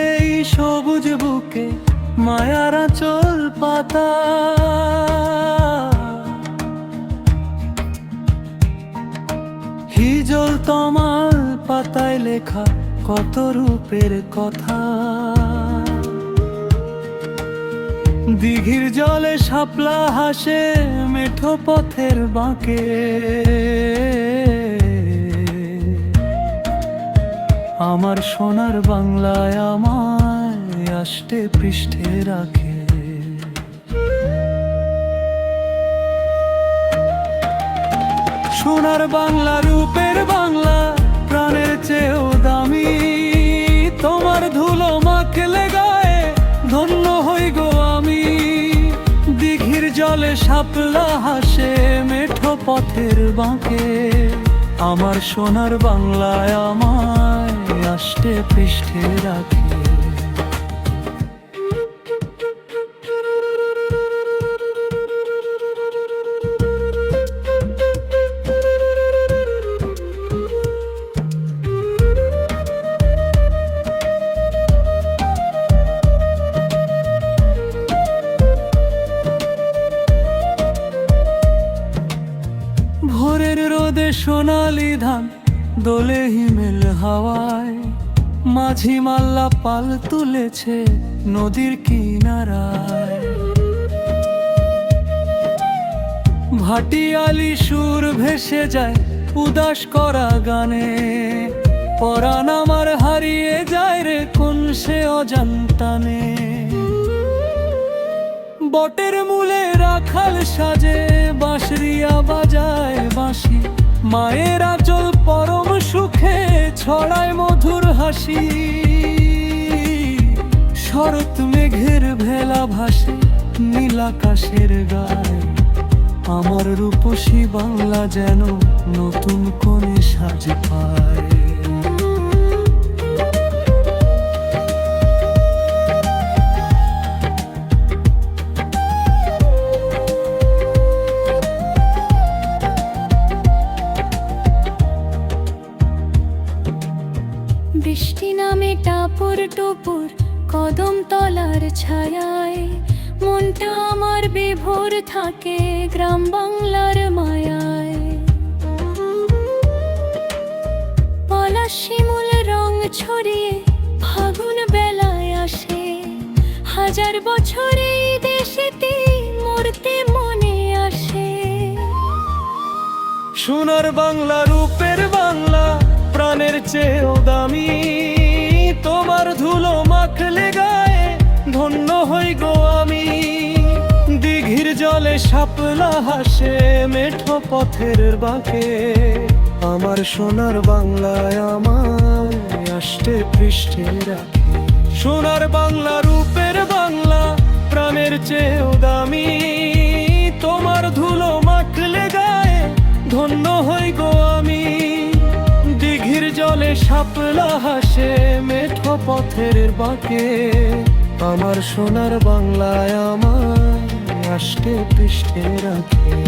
এই সবুজ বুকে মায়ার আঁচল পাতা, হিজল তমাল পাতায় লেখা কত রূপের কথা। দিঘির জলে শাপলা হাসে মেঠো পথের বাঁকে, আমার সোনার বাংলায় আমায় আষ্টে পৃষ্ঠে রাখে। সোনার বাংলা রূপের বাংলা প্রাণের চেয়েও দামি, তোমার ধুলো মাখলে গায়ে ধন্য হই গো আমি। দিঘির জলে শাপলা হাসে মেঠো পথের বাঁকে, আমার সোনার বাংলায় আমায় আষ্টে পৃষ্ঠে রাখে। ভোরের রোদে সোনালি ধান দোলে হিমেল হাওয়ায়, মাঝি মাল্লা পাল তুলেছে নদীর কিনারায়। ভাটিয়ালি সুর ভেসে যায় উদাস করা গানে, পরাণ আমার হারিয়ে যায় রে কোন সে অজান্তানে। বটের মূলে রাখাল সাজে বাঁশরিয়া বাজায় বাঁশি, মায়ের আঁচল পরম সুখে ছড়ায় মধুর হাসি। শরৎ মেঘের ভেলা ভাসে নীল আকাশের গায়ে, আমার রূপসী বাংলা যেন নতুন কোণে সাজ পায়। বৃষ্টি নামে টাপুর টুপুর কদম তলার ছায়ায়, মনটা আমার বিভোর থাকে গ্রাম বাংলার মায়ায়। পলাশ শিমুল রং ছড়িয়ে ফাগুন বেলায় আসে, হাজার বছর এই দেশেতে মরতে মনে আসে। সোনার বাংলা রূপের বাংলা প্রাণের চেয়েও দামি, তোমার ধুলো মাখলে গায়ে ধন্য হই গো আমি। দিঘির জলে শাপলা হাসে মেঠো পথের বাঁকে, আমার সোনার বাংলায় আমায় আষ্টে পৃষ্ঠে রাখে। সোনার বাংলা রূপের বাংলা প্রাণের চেয়েও দামি, তোমার ধুলো মাখলে গায়ে ধন্য হই গো আমি। দিঘির জলে শাপলা হাসে মেঠো পথের বাঁকে, আমার সোনার বাংলায় আমায় আষ্টে পৃষ্ঠে রাখে।